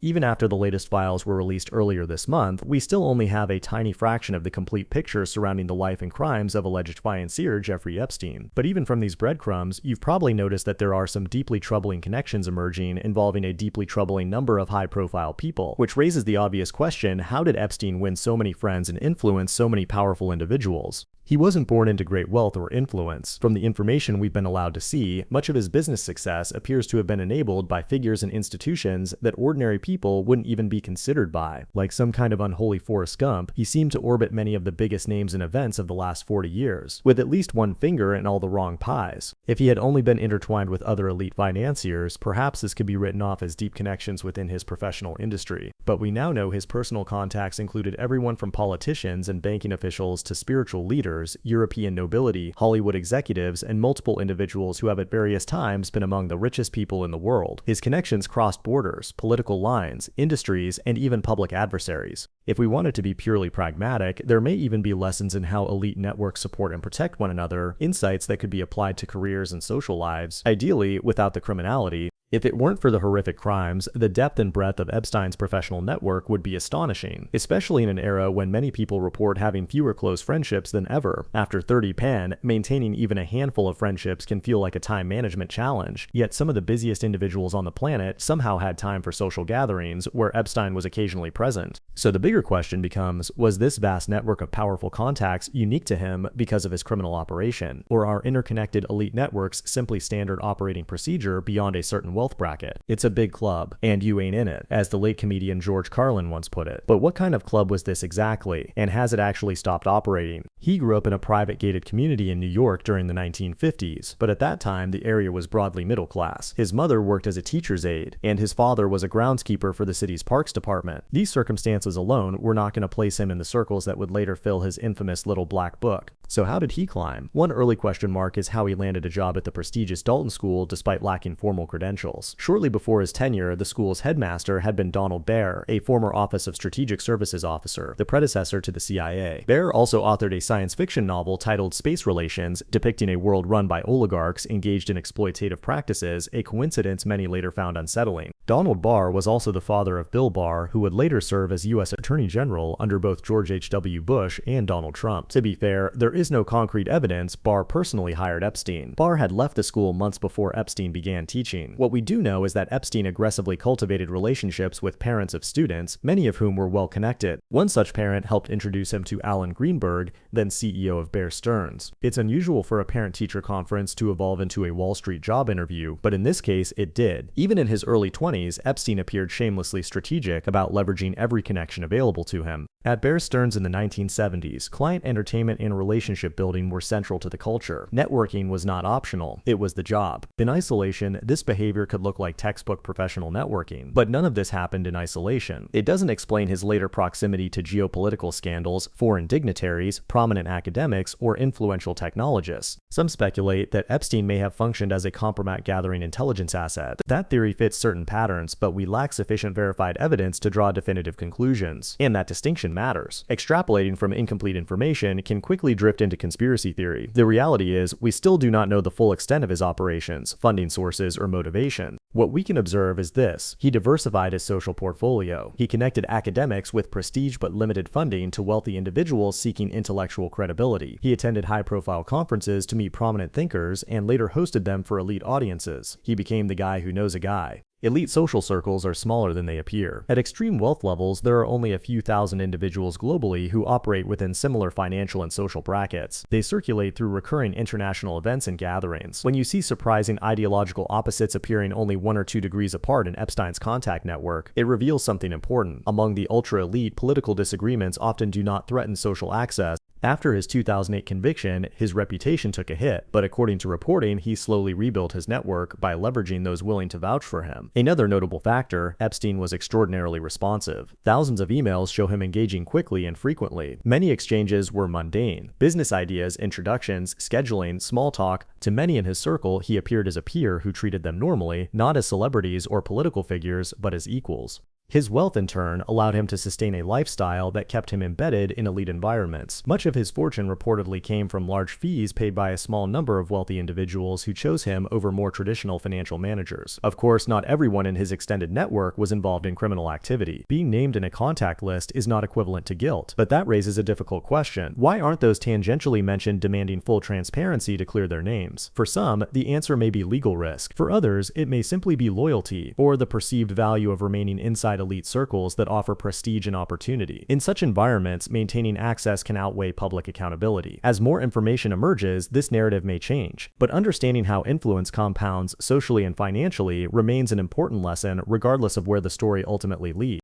even after the latest files were released earlier this month, we still only have a tiny fraction of the complete picture surrounding the life and crimes of alleged financier Jeffrey Epstein. But even from these breadcrumbs, you've probably noticed that there are some deeply troubling connections emerging involving a deeply troubling number of high-profile people, which raises the obvious question: how did Epstein win so many friends and influence so many powerful individuals? He wasn't born into great wealth or influence. From the information we've been allowed to see, much of his business success appears to have been enabled by figures and institutions that ordinary people wouldn't even be considered by. Like some kind of unholy Forrest Gump, he seemed to orbit many of the biggest names and events of the last 40 years, with at least one finger in all the wrong pies. If he had only been intertwined with other elite financiers, perhaps this could be written off as deep connections within his professional industry. But we now know his personal contacts included everyone from politicians and banking officials to spiritual leaders, European nobility, Hollywood executives, and multiple individuals who have at various times been among the richest people in the world. His connections crossed borders, political lines, industries, and even public adversaries. If we wanted to be purely pragmatic, there may even be lessons in how elite networks support and protect one another, insights that could be applied to careers and social lives, ideally without the criminality. If it weren't for the horrific crimes, the depth and breadth of Epstein's professional network would be astonishing, especially in an era when many people report having fewer close friendships than ever. After 30 Pan, maintaining even a handful of friendships can feel like a time management challenge, yet some of the busiest individuals on the planet somehow had time for social gatherings where Epstein was occasionally present. So the bigger question becomes, was this vast network of powerful contacts unique to him because of his criminal operation, or are interconnected elite networks simply standard operating procedure beyond a certain wealth bracket? It's a big club, and you ain't in it, as the late comedian George Carlin once put it. But what kind of club was this exactly, and has it actually stopped operating? He grew up in a private gated community in New York during the 1950s, but at that time the area was broadly middle class. His mother worked as a teacher's aide, and his father was a groundskeeper for the city's parks department. These circumstances alone were not going to place him in the circles that would later fill his infamous little black book. So how did he climb? One early question mark is how he landed a job at the prestigious Dalton School despite lacking formal credentials. Shortly before his tenure, the school's headmaster had been Donald Baer, a former Office of Strategic Services officer, the predecessor to the CIA. Baer also authored a science fiction novel titled Space Relations, depicting a world run by oligarchs engaged in exploitative practices, a coincidence many later found unsettling. Donald Barr was also the father of Bill Barr, who would later serve as U.S. Attorney General under both George H.W. Bush and Donald Trump. To be fair, there is no concrete evidence Barr personally hired Epstein. Barr had left the school months before Epstein began teaching. What we do know is that Epstein aggressively cultivated relationships with parents of students, many of whom were well connected. One such parent helped introduce him to Alan Greenberg, then CEO of Bear Stearns. It's unusual for a parent-teacher conference to evolve into a Wall Street job interview, but in this case it did. Even in his early 20s, Epstein appeared shamelessly strategic about leveraging every connection available to him. At Bear Stearns in the 1970s, client entertainment and relationship building were central to the culture. Networking was not optional, it was the job. In isolation, this behavior could look like textbook professional networking, but none of this happened in isolation. It doesn't explain his later proximity to geopolitical scandals, foreign dignitaries, prominent academics, or influential technologists. Some speculate that Epstein may have functioned as a compromise-gathering intelligence asset. That theory fits certain patterns, but we lack sufficient verified evidence to draw definitive conclusions, and that distinction matters. Extrapolating from incomplete information can quickly drift into conspiracy theory. The reality is, we still do not know the full extent of his operations, funding sources, or motivation. What we can observe is this: he diversified his social portfolio. He connected academics with prestige but limited funding to wealthy individuals seeking intellectual credibility. He attended high-profile conferences to meet prominent thinkers and later hosted them for elite audiences. He became the guy who knows a guy. Elite social circles are smaller than they appear. At extreme wealth levels, there are only a few thousand individuals globally who operate within similar financial and social brackets. They circulate through recurring international events and gatherings. When you see surprising ideological opposites appearing only 1 or 2 degrees apart in Epstein's contact network, it reveals something important. Among the ultra-elite, political disagreements often do not threaten social access. After his 2008 conviction, his reputation took a hit, but according to reporting, he slowly rebuilt his network by leveraging those willing to vouch for him. Another notable factor, Epstein was extraordinarily responsive. Thousands of emails show him engaging quickly and frequently. Many exchanges were mundane. Business ideas, introductions, scheduling, small talk. To many in his circle, he appeared as a peer who treated them normally, not as celebrities or political figures, but as equals. His wealth, in turn, allowed him to sustain a lifestyle that kept him embedded in elite environments. Much of his fortune reportedly came from large fees paid by a small number of wealthy individuals who chose him over more traditional financial managers. Of course, not everyone in his extended network was involved in criminal activity. Being named in a contact list is not equivalent to guilt, but that raises a difficult question. Why aren't those tangentially mentioned demanding full transparency to clear their names? For some, the answer may be legal risk. For others, it may simply be loyalty, or the perceived value of remaining inside elite circles that offer prestige and opportunity. In such environments, maintaining access can outweigh public accountability. As more information emerges, this narrative may change, but understanding how influence compounds socially and financially remains an important lesson regardless of where the story ultimately leads.